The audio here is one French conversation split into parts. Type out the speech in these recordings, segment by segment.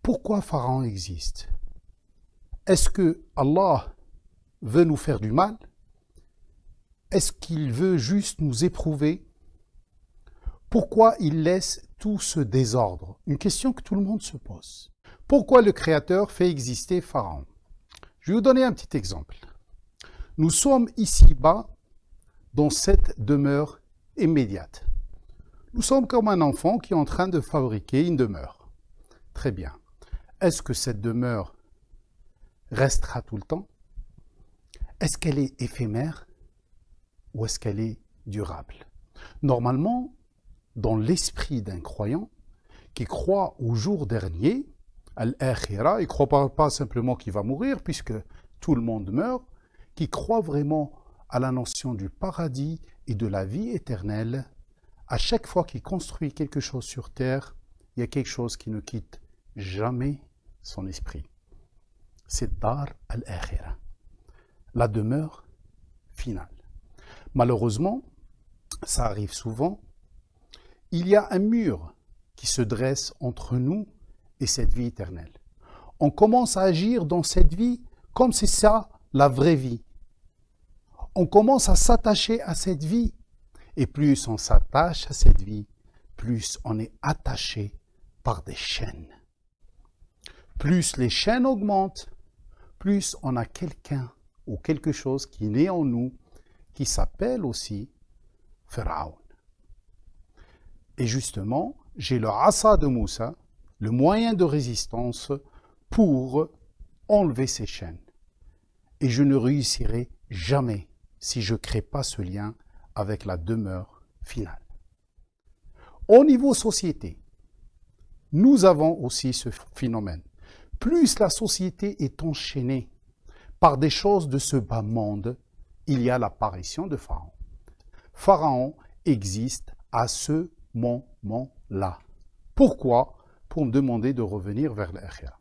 Pourquoi Pharaon existe? Est-ce que Allah veut nous faire du mal? Est-ce qu'il veut juste nous éprouver? Pourquoi il laisse tout ce désordre? Une question que tout le monde se pose. Pourquoi le Créateur fait exister Pharaon? Je vais vous donner un petit exemple. Nous sommes ici-bas dans cette demeure immédiate. Nous sommes comme un enfant qui est en train de fabriquer une demeure. Très bien. Est-ce que cette demeure restera tout le temps? Est-ce qu'elle est éphémère ou est-ce qu'elle est durable? Normalement, dans l'esprit d'un croyant qui croit au jour dernier, al-akhira, il ne croit pas simplement qu'il va mourir puisque tout le monde meurt, qui croit vraiment à la notion du paradis et de la vie éternelle, à chaque fois qu'il construit quelque chose sur terre, il y a quelque chose qui ne quitte jamais son esprit. C'est Dar al-Akhira, la demeure finale. Malheureusement, ça arrive souvent, il y a un mur qui se dresse entre nous et cette vie éternelle. On commence à agir dans cette vie comme c'est ça la vraie vie. On commence à s'attacher à cette vie. Et plus on s'attache à cette vie, plus on est attaché par des chaînes. Plus les chaînes augmentent, plus on a quelqu'un ou quelque chose qui naît en nous, qui s'appelle aussi Pharaon. Et justement, j'ai le asa de Moussa, le moyen de résistance pour enlever ces chaînes. Et je ne réussirai jamais si je ne crée pas ce lien avec la demeure finale. Au niveau société, nous avons aussi ce phénomène. Plus la société est enchaînée par des choses de ce bas monde, il y a l'apparition de Pharaon. Pharaon existe à ce moment-là. Pourquoi? Pour me demander de revenir vers l'akhira.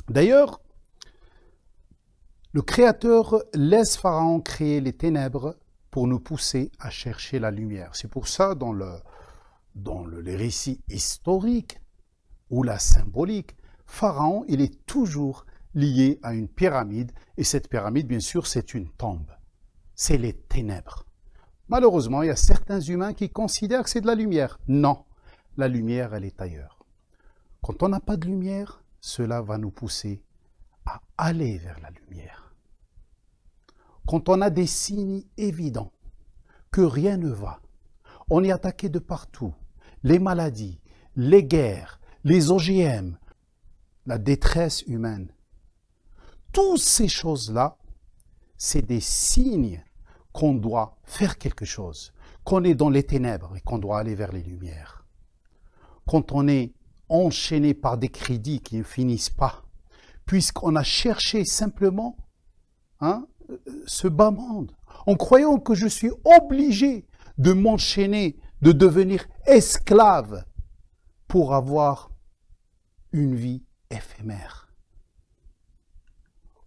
D'ailleurs, le Créateur laisse Pharaon créer les ténèbres pour nous pousser à chercher la lumière. C'est pour ça, dans les récits historiques ou la symbolique, Pharaon, il est toujours lié à une pyramide. Et cette pyramide, bien sûr, c'est une tombe. C'est les ténèbres. Malheureusement, il y a certains humains qui considèrent que c'est de la lumière. Non, la lumière, elle est ailleurs. Quand on n'a pas de lumière, cela va nous pousser à aller vers la lumière. Quand on a des signes évidents que rien ne va, on est attaqué de partout, les maladies, les guerres, les OGM, la détresse humaine, toutes ces choses-là, c'est des signes qu'on doit faire quelque chose, qu'on est dans les ténèbres et qu'on doit aller vers les lumières. Quand on est enchaîné par des crédits qui ne finissent pas, puisqu'on a cherché simplement ce bas monde, en croyant que je suis obligé de m'enchaîner, de devenir esclave pour avoir une vie éphémère.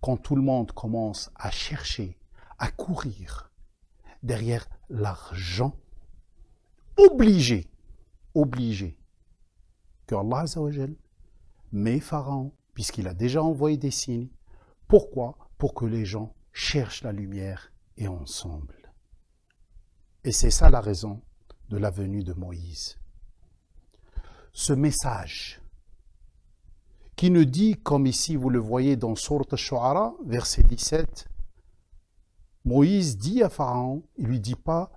Quand tout le monde commence à chercher, à courir derrière l'argent, obligé que Allah Azza wa Jal met Pharaon, puisqu'il a déjà envoyé des signes. Pourquoi? Pour que les gens cherchent la lumière et ensemble. Et c'est ça la raison de la venue de Moïse. Ce message qui nous dit, comme ici vous le voyez dans Sourate Ash-Shu'ara, verset 17, Moïse dit à Pharaon, il ne lui dit pas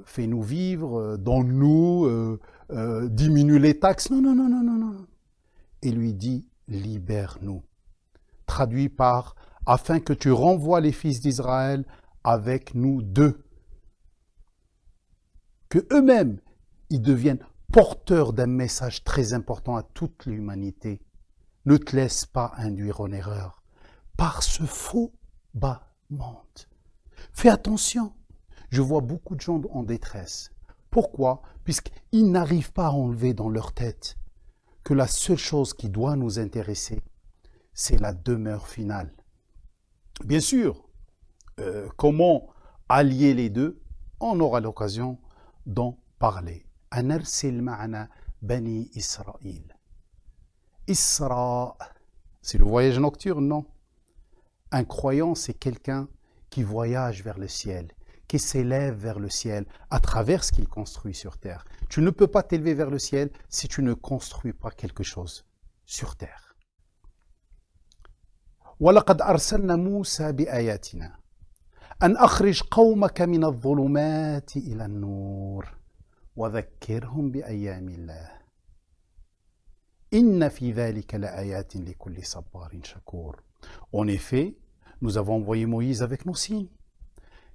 fais-nous vivre, donne-nous, diminue les taxes. Non, non, non, non, non, non. Il lui dit libère-nous. Traduit par afin que tu renvoies les fils d'Israël avec nous deux. Que eux-mêmes, ils deviennent porteurs d'un message très important à toute l'humanité. Ne te laisse pas induire en erreur par ce faux bas monde. Fais attention. Je vois beaucoup de gens en détresse. Pourquoi? Puisqu'ils n'arrivent pas à enlever dans leur tête que la seule chose qui doit nous intéresser, c'est la demeure finale. Bien sûr, comment allier les deux? On aura l'occasion d'en parler. Anarsil ma'ana bani Israël. Isra, c'est le voyage nocturne, non? Un croyant, c'est quelqu'un qui voyage vers le ciel, qui s'élève vers le ciel à travers ce qu'il construit sur terre. Tu ne peux pas t'élever vers le ciel si tu ne construis pas quelque chose sur terre. وَلَقَدْ أَرْسَلْنَا مُوسَى بِآيَاتِنَا أَنْ أَخْرِجْ قَوْمَكَ مِنَ الظُّلُمَاتِ إِلَى النُّورِ وَذَكِّرْهُمْ بِأَيَّامِ اللَّهِ إِنَّ فِي ذَلِكَ لَآيَاتٍ لِكُلِّ صَبَّارٍ شَكُورٍ. En effet, nous avons envoyé Moïse avec nos signes.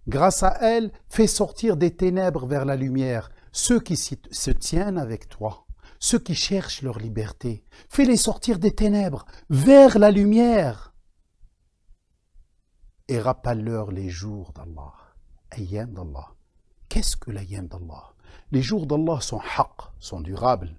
Grâce à elle, fais sortir des ténèbres vers la lumière ceux qui se tiennent avec toi, ceux qui cherchent leur liberté. Fais-les sortir des ténèbres vers la lumière. Et rappelle-leur les jours d'Allah. Ayyam d'Allah. Qu'est-ce que l'ayyam d'Allah? Les jours d'Allah sont haqq, sont durables.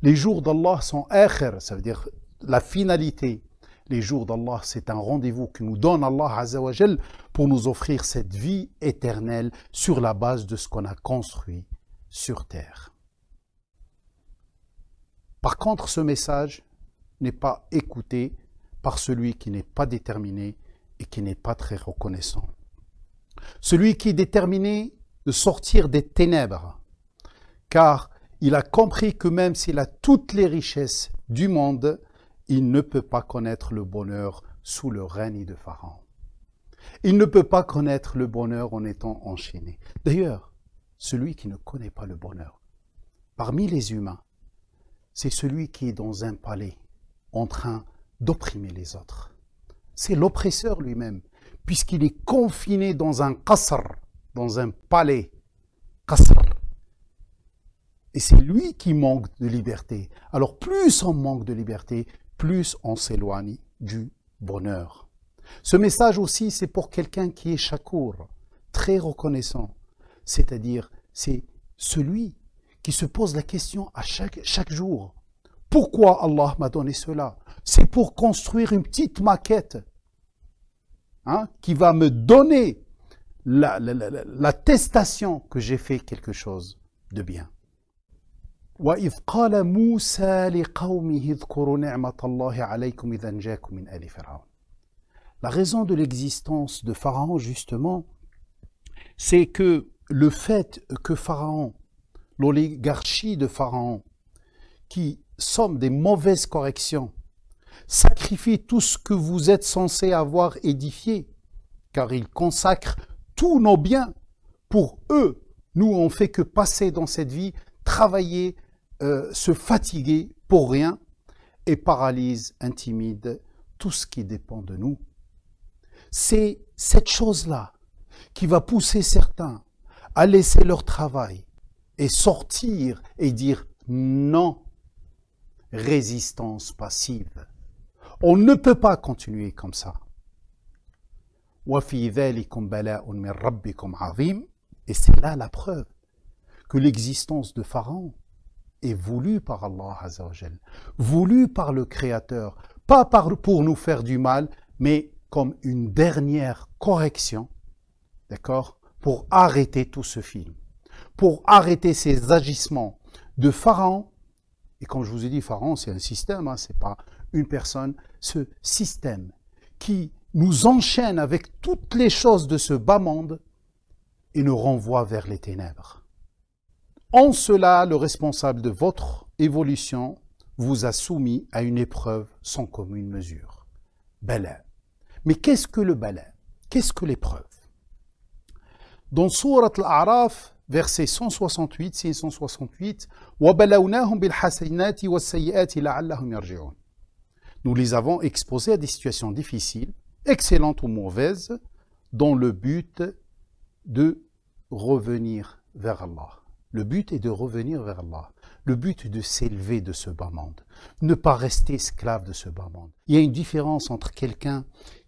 Les jours d'Allah sont akhir, ça veut dire la finalité. Les jours d'Allah, c'est un rendez-vous que nous donne Allah Azza wa Jal pour nous offrir cette vie éternelle sur la base de ce qu'on a construit sur terre. Par contre, ce message n'est pas écouté par celui qui n'est pas déterminé et qui n'est pas très reconnaissant. Celui qui est déterminé de sortir des ténèbres, car il a compris que même s'il a toutes les richesses du monde, il ne peut pas connaître le bonheur sous le règne de Pharaon. Il ne peut pas connaître le bonheur en étant enchaîné. D'ailleurs, celui qui ne connaît pas le bonheur, parmi les humains, c'est celui qui est dans un palais en train d'opprimer les autres. C'est l'oppresseur lui-même, puisqu'il est confiné dans un qasr, dans un palais. Qasr. Et c'est lui qui manque de liberté. Alors plus on manque de liberté, plus on s'éloigne du bonheur. Ce message aussi, c'est pour quelqu'un qui est shakour, très reconnaissant. C'est-à-dire, c'est celui qui se pose la question à chaque jour. Pourquoi Allah m'a donné cela? C'est pour construire une petite maquette qui va me donner l'attestation que j'ai fait quelque chose de bien. وَإِذْ قَالَ مُوسَى لِقَوْمِهِ اذْكُرُوا نِعْمَةَ اللَّهِ عَلَيْكُمْ إِذْ أَنْجَاكُمْ مِنْ آلِ فِرْعَوْنَ. La raison de l'existence de Pharaon, justement, c'est que le fait que Pharaon, l'oligarchie de Pharaon, qui somme des mauvaises corrections, sacrifie tout ce que vous êtes censé avoir édifié, car il consacre tous nos biens pour eux. Nous, on ne fait que passer dans cette vie, travailler, se fatiguer pour rien, et paralyse, intimide tout ce qui dépend de nous. C'est cette chose-là qui va pousser certains à laisser leur travail et sortir et dire non. Résistance passive. On ne peut pas continuer comme ça. وَفِي ذَلِكُمْ بَلَاءٌ مِّن رَبِّكُمْ عَظِيمٌ. Et c'est là la preuve que l'existence de Pharaon est voulue par Allah Azza wa Jal, voulue par le Créateur, pas pour nous faire du mal, mais comme une dernière correction, d'accord, pour arrêter tout ce film, pour arrêter ces agissements de Pharaon. Et comme je vous ai dit, Pharaon, c'est un système, c'est pas une personne. Ce système qui nous enchaîne avec toutes les choses de ce bas monde et nous renvoie vers les ténèbres. En cela, le responsable de votre évolution vous a soumis à une épreuve sans commune mesure. Bala. Mais qu'est-ce que le bala? Qu'est-ce que l'épreuve? Dans Sourate Al-A'raf, verset 168, 668, وَبَلَوْنَاهُمْ بِالْحَسَنَاتِ وَالسَّيِّئَاتِ لَعَلَّهُمْ يَرْجِعُونَ. Nous les avons exposés à des situations difficiles, excellentes ou mauvaises, dans le but de revenir vers Allah. Le but est de revenir vers Allah. Le but est de s'élever de ce bas monde. Ne pas rester esclave de ce bas monde. Il y a une différence entre quelqu'un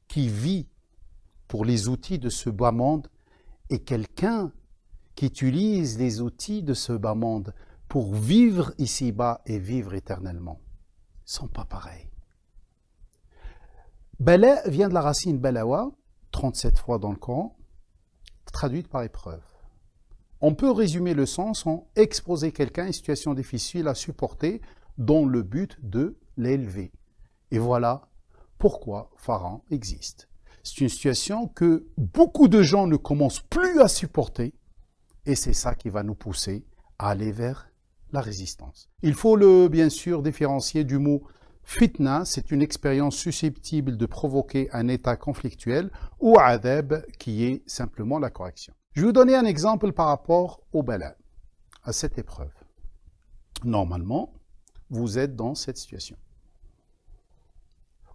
qui vit pour les outils de ce bas monde et quelqu'un qui utilise les outils de ce bas monde pour vivre ici-bas et vivre éternellement. Ils ne sont pas pareils. Bala vient de la racine balawa, 37 fois dans le Coran, traduite par épreuve. On peut résumer le sens en exposer quelqu'un à une situation difficile à supporter dans le but de l'élever. Et voilà pourquoi Pharaon existe. C'est une situation que beaucoup de gens ne commencent plus à supporter et c'est ça qui va nous pousser à aller vers la résistance. Il faut bien sûr différencier du mot fitna, c'est une expérience susceptible de provoquer un état conflictuel, ou adab, qui est simplement la correction. Je vais vous donner un exemple par rapport au bala, à cette épreuve. Normalement, vous êtes dans cette situation.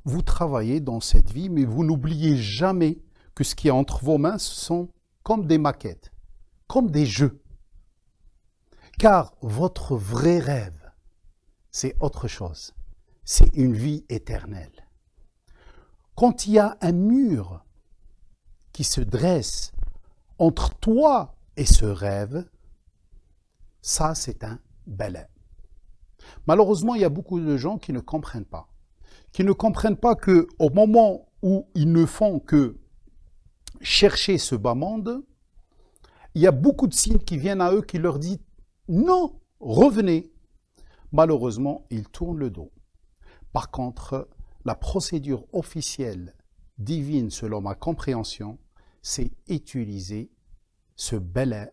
Vous travaillez dans cette vie, mais vous n'oubliez jamais que ce qui est entre vos mains sont comme des maquettes, comme des jeux. Car votre vrai rêve, c'est autre chose. C'est une vie éternelle. Quand il y a un mur qui se dresse entre toi et ce rêve, ça c'est un bala. Malheureusement, il y a beaucoup de gens qui ne comprennent pas. Qui ne comprennent pas qu'au moment où ils ne font que chercher ce bas monde, il y a beaucoup de signes qui viennent à eux qui leur disent « Non, revenez ». Malheureusement, ils tournent le dos. Par contre, la procédure officielle divine, selon ma compréhension, c'est utiliser ce bala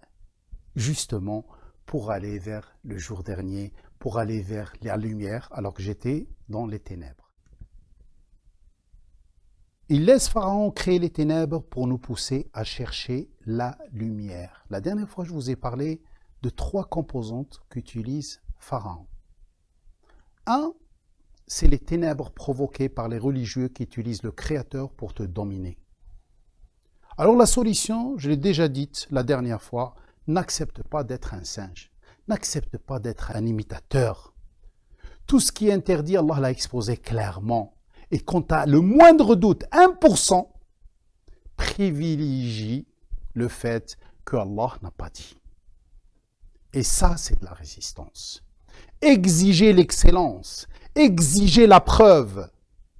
justement pour aller vers le jour dernier, pour aller vers la lumière, alors que j'étais dans les ténèbres. Il laisse Pharaon créer les ténèbres pour nous pousser à chercher la lumière. La dernière fois, je vous ai parlé de 3 composantes qu'utilise Pharaon. 1, c'est les ténèbres provoquées par les religieux qui utilisent le Créateur pour te dominer. Alors la solution, je l'ai déjà dite la dernière fois, n'accepte pas d'être un singe. N'accepte pas d'être un imitateur. Tout ce qui est interdit, Allah l'a exposé clairement. Et quand tu as le moindre doute, 1%, privilégie le fait que Allah n'a pas dit. Et ça, c'est de la résistance. Exigez l'excellence, exigez la preuve.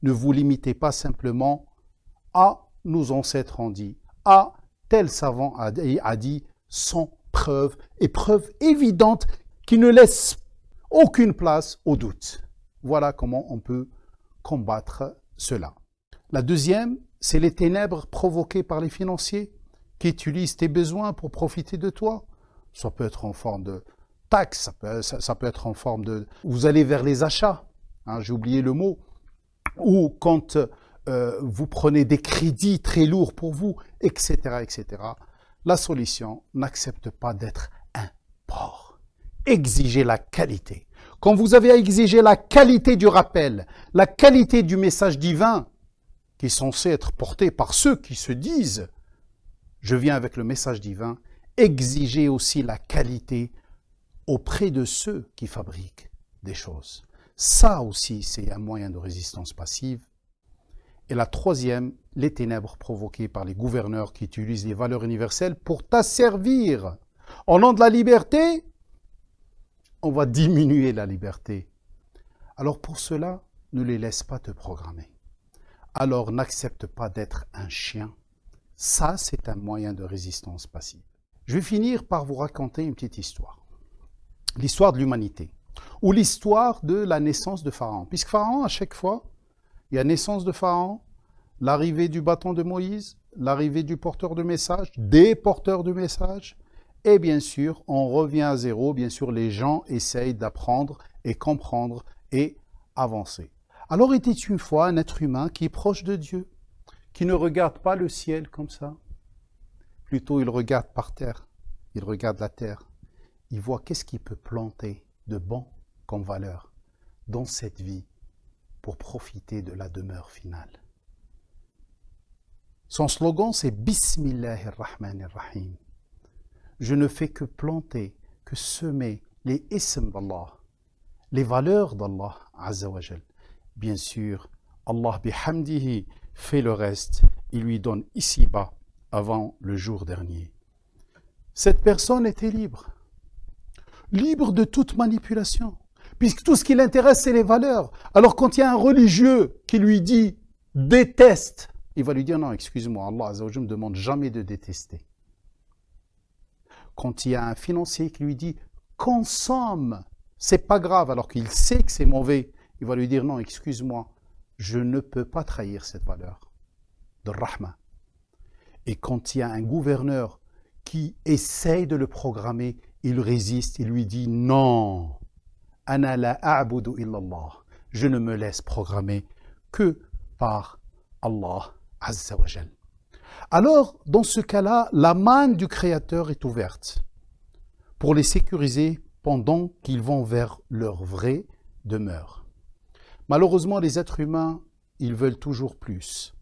Ne vous limitez pas simplement à nos ancêtres ont dit, à tel savant a dit, sans preuve, et preuve évidente qui ne laisse aucune place au doute. Voilà comment on peut combattre cela. La deuxième, c'est les ténèbres provoquées par les financiers qui utilisent tes besoins pour profiter de toi. Ça peut être en forme de taxe, ça peut être en forme de... Vous allez vers les achats, hein, j'ai oublié le mot, ou quand vous prenez des crédits très lourds pour vous, etc., etc. La solution, n'accepte pas d'être un porc. Exigez la qualité. Quand vous avez à exiger la qualité du rappel, la qualité du message divin, qui est censé être porté par ceux qui se disent « Je viens avec le message divin », exigez aussi la qualité auprès de ceux qui fabriquent des choses. Ça aussi, c'est un moyen de résistance passive. Et la troisième, les ténèbres provoquées par les gouverneurs qui utilisent les valeurs universelles pour t'asservir. Au nom de la liberté, on va diminuer la liberté. Alors pour cela, ne les laisse pas te programmer. Alors n'accepte pas d'être un chien. Ça, c'est un moyen de résistance passive. Je vais finir par vous raconter une petite histoire. L'histoire de l'humanité. Ou l'histoire de la naissance de Pharaon. Puisque Pharaon, à chaque fois, il y a naissance de Pharaon, l'arrivée du bâton de Moïse, l'arrivée du porteur de message, des porteurs de message, et bien sûr, on revient à zéro. Bien sûr, les gens essayent d'apprendre et comprendre et avancer. Alors était une fois un être humain qui est proche de Dieu, qui ne regarde pas le ciel comme ça. Plutôt, il regarde par terre, il regarde la terre. Il voit qu'est-ce qu'il peut planter de bon comme valeur dans cette vie pour profiter de la demeure finale. Son slogan, c'est « Bismillahirrahmanirrahim ». Je ne fais que planter, que semer les isms d'Allah, les valeurs d'Allah Azza wa Jal. Bien sûr, Allah bihamdihi fait le reste, il lui donne ici-bas avant le jour dernier. Cette personne était libre, libre de toute manipulation, puisque tout ce qui l'intéresse, c'est les valeurs. Alors quand il y a un religieux qui lui dit « déteste », il va lui dire « non, excuse-moi, Allah Azza wa Jal ne me demande jamais de détester ». Quand il y a un financier qui lui dit « consomme », c'est pas grave, alors qu'il sait que c'est mauvais, il va lui dire non, excuse-moi, je ne peux pas trahir cette valeur de rahma. Et quand il y a un gouverneur qui essaye de le programmer, il résiste, il lui dit non, ana la a'budu illallah, je ne me laisse programmer que par Allah Azza wa Jal. Alors, dans ce cas-là, la manne du Créateur est ouverte pour les sécuriser pendant qu'ils vont vers leur vraie demeure. Malheureusement, les êtres humains, ils veulent toujours plus.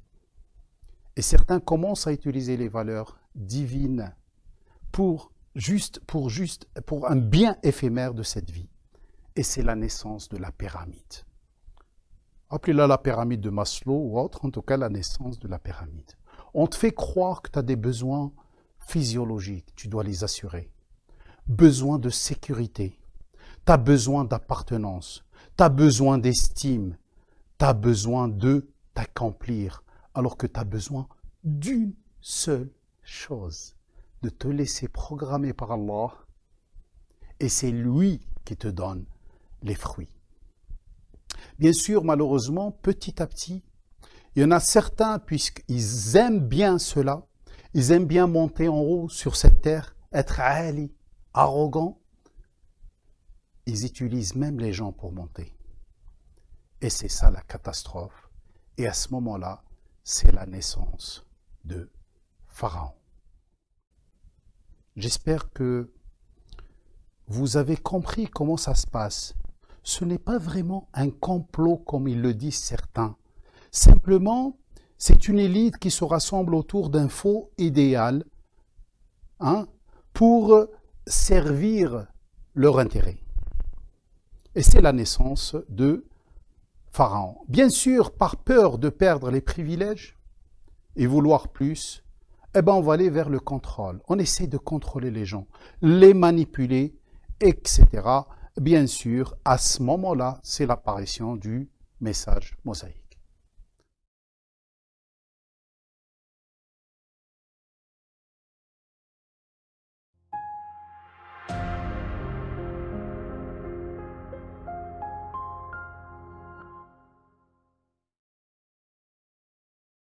Et certains commencent à utiliser les valeurs divines pour un bien éphémère de cette vie. Et c'est la naissance de la pyramide. Appelez-la la pyramide de Maslow ou autre, en tout cas la naissance de la pyramide. On te fait croire que tu as des besoins physiologiques, tu dois les assurer. Besoin de sécurité, tu as besoin d'appartenance, tu as besoin d'estime, tu as besoin de t'accomplir, alors que tu as besoin d'une seule chose, de te laisser programmer par Allah, et c'est lui qui te donne les fruits. Bien sûr, malheureusement, petit à petit, il y en a certains, puisqu'ils aiment bien cela, ils aiment bien monter en haut sur cette terre, être ali, arrogants, ils utilisent même les gens pour monter. Et c'est ça la catastrophe. Et à ce moment-là, c'est la naissance de Pharaon. J'espère que vous avez compris comment ça se passe. Ce n'est pas vraiment un complot comme ils le disent certains. Simplement, c'est une élite qui se rassemble autour d'un faux idéal pour servir leur intérêt. Et c'est la naissance de Pharaon. Bien sûr, par peur de perdre les privilèges et vouloir plus, on va aller vers le contrôle. On essaie de contrôler les gens, les manipuler, etc. Bien sûr, à ce moment-là, c'est l'apparition du message mosaïque.